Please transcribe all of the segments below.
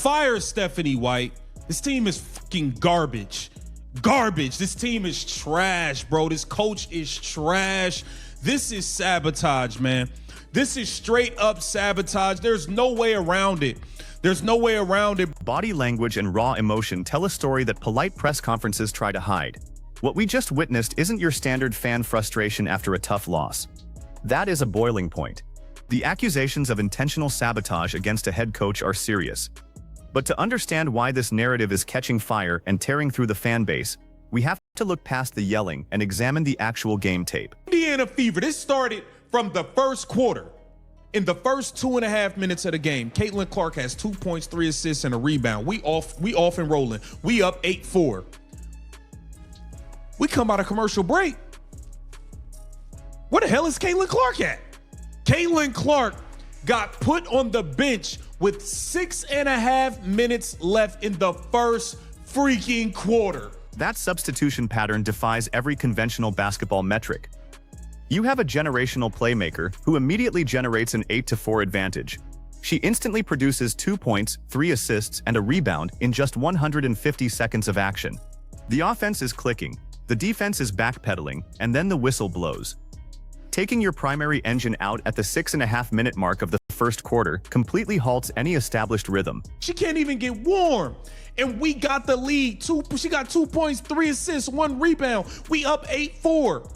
Fire Stephanie White. This team is fucking garbage. Garbage. This team is trash, bro. This coach is trash. This is sabotage, man. This is straight up sabotage. There's no way around it. There's no way around it. Body language and raw emotion tell a story that polite press conferences try to hide. What we just witnessed isn't your standard fan frustration after a tough loss. That is a boiling point. The accusations of intentional sabotage against a head coach are serious. But to understand why this narrative is catching fire and tearing through the fan base, we have to look past the yelling and examine the actual game tape. Indiana Fever, this started from the first quarter. In the first 2.5 minutes of the game, Caitlin Clark has 2 points, 3 assists, and a rebound. We off and rolling. We up 8-4. We come out of commercial break. Where the hell is Caitlin Clark at? Caitlin Clark got put on the bench with 6.5 minutes left in the first freaking quarter. That substitution pattern defies every conventional basketball metric. You have a generational playmaker who immediately generates an 8-4 advantage. She instantly produces 2 points, 3 assists, and a rebound in just 150 seconds of action. The offense is clicking, the defense is backpedaling, and then the whistle blows. Taking your primary engine out at the 6.5-minute mark of the first quarter completely halts any established rhythm. She can't even get warm. And we got the lead. She got 2 points, 3 assists, 1 rebound. We up 8-4.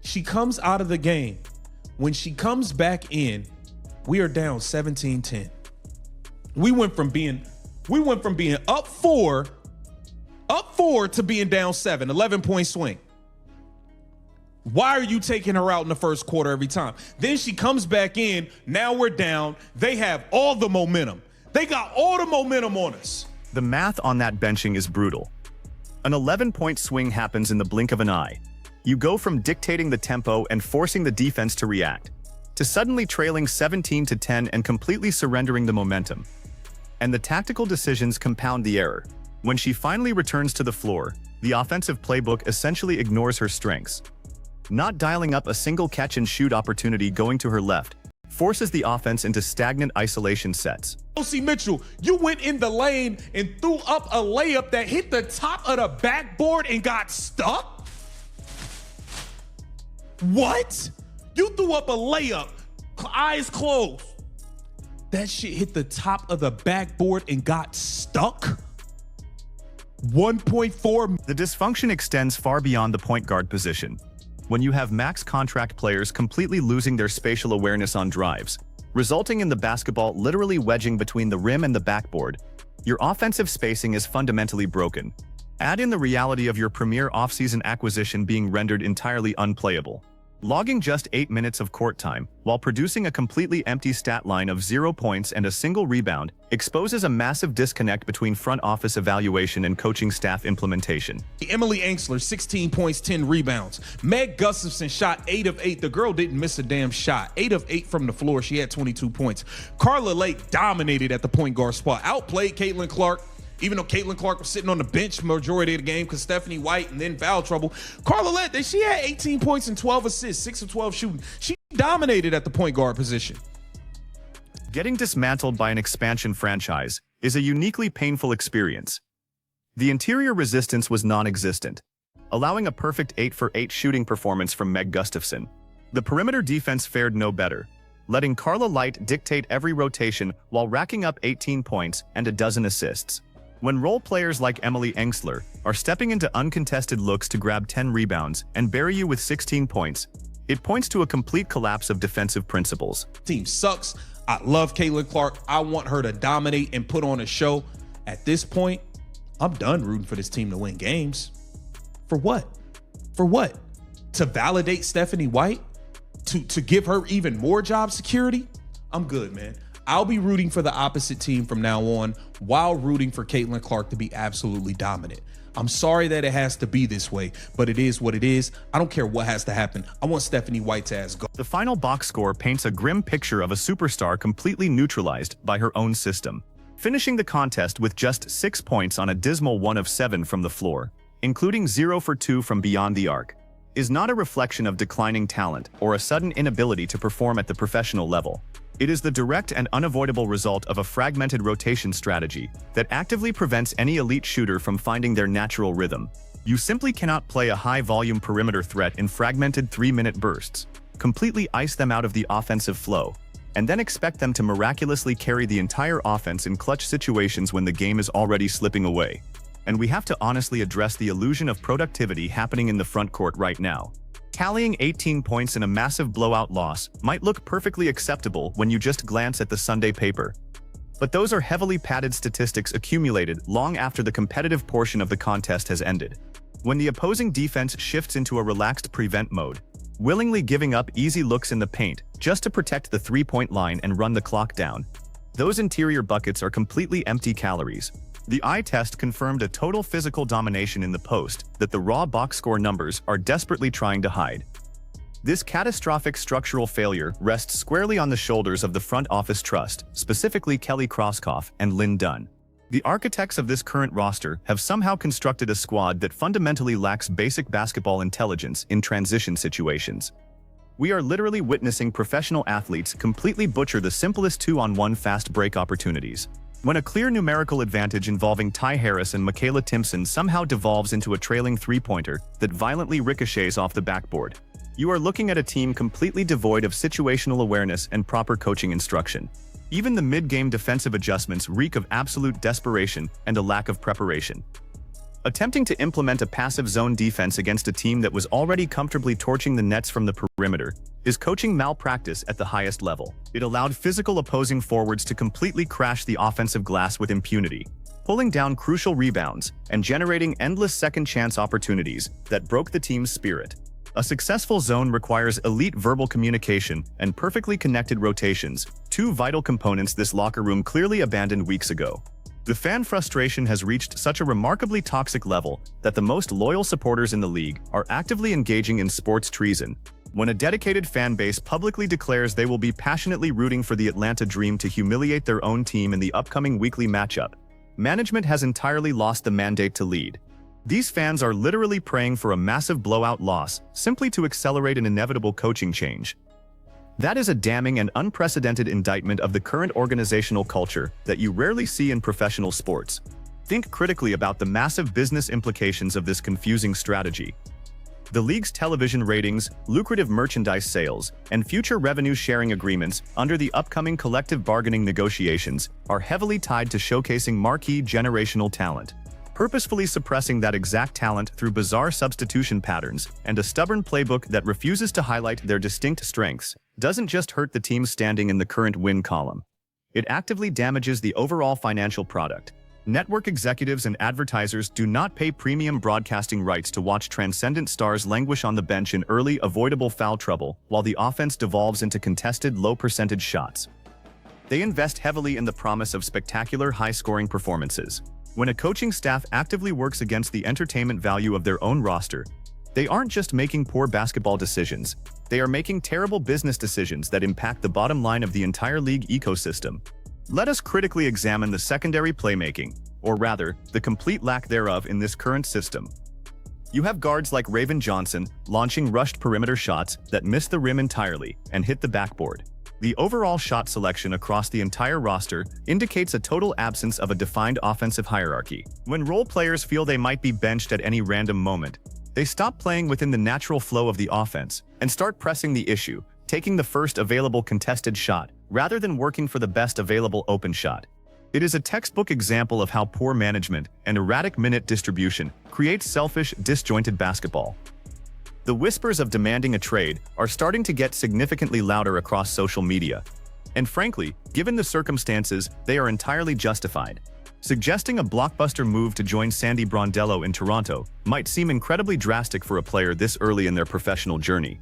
She comes out of the game. When she comes back in, we are down 17-10. We went from being up 4 to being down 7, 11-point swing. Why are you taking her out in the first quarter every time? Then she comes back in. Now we're down. They have all the momentum. They got all the momentum on us. The math on that benching is brutal. An 11-point swing happens in the blink of an eye. You go from dictating the tempo and forcing the defense to react, to suddenly trailing 17-10 and completely surrendering the momentum. And the tactical decisions compound the error. When she finally returns to the floor, the offensive playbook essentially ignores her strengths. Not dialing up a single catch-and-shoot opportunity going to her left forces the offense into stagnant isolation sets. Chelsea Mitchell, you went in the lane and threw up a layup that hit the top of the backboard and got stuck? What? You threw up a layup, eyes closed. That shit hit the top of the backboard and got stuck? 1.4. The dysfunction extends far beyond the point guard position. When you have max contract players completely losing their spatial awareness on drives, resulting in the basketball literally wedging between the rim and the backboard, your offensive spacing is fundamentally broken. Add in the reality of your premier offseason acquisition being rendered entirely unplayable. Logging just 8 minutes of court time, while producing a completely empty stat line of 0 points and a single rebound, exposes a massive disconnect between front office evaluation and coaching staff implementation. Emily Engstler, 16 points, 10 rebounds. Meg Gustafson shot 8 of 8. The girl didn't miss a damn shot. 8 of 8 from the floor. She had 22 points. Carla Lake dominated at the point guard spot. Outplayed Caitlin Clark. Even though Caitlin Clark was sitting on the bench majority of the game because Stephanie White and then foul trouble. Carla Lett, she had 18 points and 12 assists, 6 of 12 shooting. She dominated at the point guard position. Getting dismantled by an expansion franchise is a uniquely painful experience. The interior resistance was non-existent, allowing a perfect 8-for-8 shooting performance from Meg Gustafson. The perimeter defense fared no better, letting Carla Light dictate every rotation while racking up 18 points and a dozen assists. When role players like Emily Engstler are stepping into uncontested looks to grab 10 rebounds and bury you with 16 points, it points to a complete collapse of defensive principles. Team sucks. I love Caitlin Clark. I want her to dominate and put on a show. At this point, I'm done rooting for this team to win games. For what? For what? To validate Stephanie White? To give her even more job security? I'm good, man. I'll be rooting for the opposite team from now on while rooting for Caitlin Clark to be absolutely dominant. I'm sorry that it has to be this way, but it is what it is. I don't care what has to happen. I want Stephanie White's ass go. The final box score paints a grim picture of a superstar completely neutralized by her own system, finishing the contest with just 6 points on a dismal 1 of 7 from the floor, including 0 for 2 from beyond the arc, is not a reflection of declining talent or a sudden inability to perform at the professional level. It is the direct and unavoidable result of a fragmented rotation strategy that actively prevents any elite shooter from finding their natural rhythm. You simply cannot play a high-volume perimeter threat in fragmented 3-minute bursts, completely ice them out of the offensive flow, and then expect them to miraculously carry the entire offense in clutch situations when the game is already slipping away. And we have to honestly address the illusion of productivity happening in the front court right now. Tallying 18 points in a massive blowout loss might look perfectly acceptable when you just glance at the Sunday paper. But those are heavily padded statistics accumulated long after the competitive portion of the contest has ended. When the opposing defense shifts into a relaxed prevent mode, willingly giving up easy looks in the paint just to protect the three-point line and run the clock down, those interior buckets are completely empty calories. The eye test confirmed a total physical domination in the post that the raw box score numbers are desperately trying to hide. This catastrophic structural failure rests squarely on the shoulders of the front office trust, specifically Kelly Krauskopf and Lynn Dunn. The architects of this current roster have somehow constructed a squad that fundamentally lacks basic basketball intelligence in transition situations. We are literally witnessing professional athletes completely butcher the simplest 2-on-1 fast break opportunities. When a clear numerical advantage involving Ty Harris and Michaela Timpson somehow devolves into a trailing three-pointer that violently ricochets off the backboard, you are looking at a team completely devoid of situational awareness and proper coaching instruction. Even the mid-game defensive adjustments reek of absolute desperation and a lack of preparation. Attempting to implement a passive zone defense against a team that was already comfortably torching the nets from the perimeter is coaching malpractice at the highest level. It allowed physical opposing forwards to completely crash the offensive glass with impunity, pulling down crucial rebounds and generating endless second-chance opportunities that broke the team's spirit. A successful zone requires elite verbal communication and perfectly connected rotations, two vital components this locker room clearly abandoned weeks ago. The fan frustration has reached such a remarkably toxic level that the most loyal supporters in the league are actively engaging in sports treason. When a dedicated fan base publicly declares they will be passionately rooting for the Atlanta Dream to humiliate their own team in the upcoming weekly matchup, management has entirely lost the mandate to lead. These fans are literally praying for a massive blowout loss simply to accelerate an inevitable coaching change. That is a damning and unprecedented indictment of the current organizational culture that you rarely see in professional sports. Think critically about the massive business implications of this confusing strategy. The league's television ratings, lucrative merchandise sales, and future revenue-sharing agreements under the upcoming collective bargaining negotiations are heavily tied to showcasing marquee generational talent. Purposefully suppressing that exact talent through bizarre substitution patterns and a stubborn playbook that refuses to highlight their distinct strengths doesn't just hurt the team's standing in the current win column. It actively damages the overall financial product. Network executives and advertisers do not pay premium broadcasting rights to watch transcendent stars languish on the bench in early, avoidable foul trouble while the offense devolves into contested, low-percentage shots. They invest heavily in the promise of spectacular, high-scoring performances. When a coaching staff actively works against the entertainment value of their own roster, they aren't just making poor basketball decisions, they are making terrible business decisions that impact the bottom line of the entire league ecosystem. Let us critically examine the secondary playmaking, or rather, the complete lack thereof in this current system. You have guards like Raven Johnson launching rushed perimeter shots that miss the rim entirely and hit the backboard. The overall shot selection across the entire roster indicates a total absence of a defined offensive hierarchy. When role players feel they might be benched at any random moment, they stop playing within the natural flow of the offense and start pressing the issue, taking the first available contested shot, rather than working for the best available open shot. It is a textbook example of how poor management and erratic minute distribution creates selfish, disjointed basketball. The whispers of demanding a trade are starting to get significantly louder across social media. And frankly, given the circumstances, they are entirely justified. Suggesting a blockbuster move to join Sandy Brondello in Toronto might seem incredibly drastic for a player this early in their professional journey.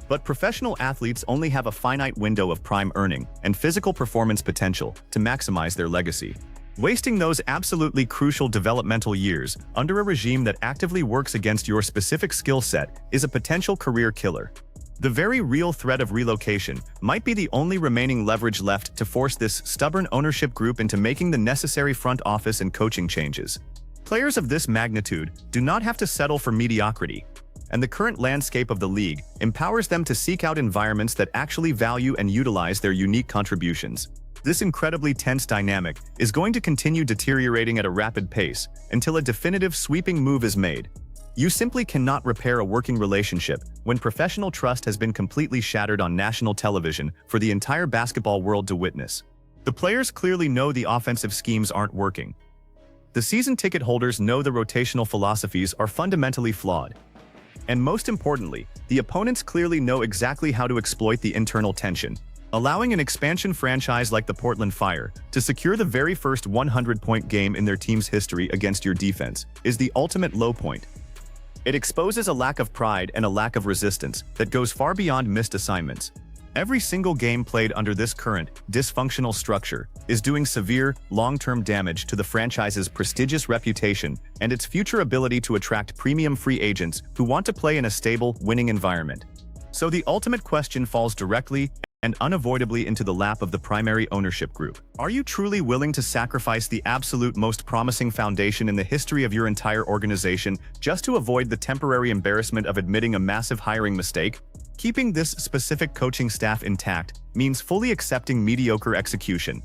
But professional athletes only have a finite window of prime earning and physical performance potential to maximize their legacy. Wasting those absolutely crucial developmental years under a regime that actively works against your specific skill set is a potential career killer. The very real threat of relocation might be the only remaining leverage left to force this stubborn ownership group into making the necessary front office and coaching changes. Players of this magnitude do not have to settle for mediocrity. and the current landscape of the league empowers them to seek out environments that actually value and utilize their unique contributions. This incredibly tense dynamic is going to continue deteriorating at a rapid pace until a definitive sweeping move is made. You simply cannot repair a working relationship when professional trust has been completely shattered on national television for the entire basketball world to witness. The players clearly know the offensive schemes aren't working. The season ticket holders know the rotational philosophies are fundamentally flawed. And most importantly, the opponents clearly know exactly how to exploit the internal tension. Allowing an expansion franchise like the Portland Fire to secure the very first 100-point game in their team's history against your defense is the ultimate low point. It exposes a lack of pride and a lack of resistance that goes far beyond missed assignments. Every single game played under this current, dysfunctional structure is doing severe, long-term damage to the franchise's prestigious reputation and its future ability to attract premium free agents who want to play in a stable, winning environment. So the ultimate question falls directly and unavoidably into the lap of the primary ownership group. Are you truly willing to sacrifice the absolute most promising foundation in the history of your entire organization just to avoid the temporary embarrassment of admitting a massive hiring mistake? Keeping this specific coaching staff intact means fully accepting mediocre execution,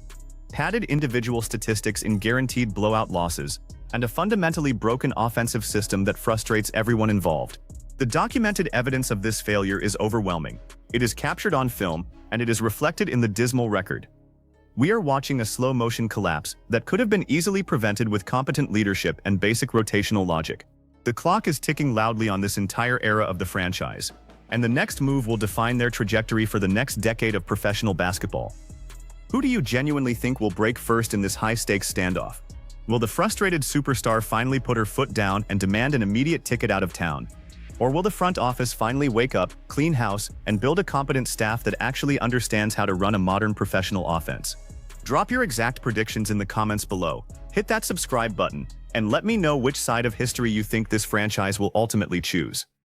padded individual statistics in guaranteed blowout losses, and a fundamentally broken offensive system that frustrates everyone involved. The documented evidence of this failure is overwhelming. It is captured on film, and it is reflected in the dismal record. We are watching a slow-motion collapse that could have been easily prevented with competent leadership and basic rotational logic. The clock is ticking loudly on this entire era of the franchise, and the next move will define their trajectory for the next decade of professional basketball. Who do you genuinely think will break first in this high-stakes standoff? Will the frustrated superstar finally put her foot down and demand an immediate ticket out of town? Or will the front office finally wake up, clean house, and build a competent staff that actually understands how to run a modern professional offense? Drop your exact predictions in the comments below, hit that subscribe button, and let me know which side of history you think this franchise will ultimately choose.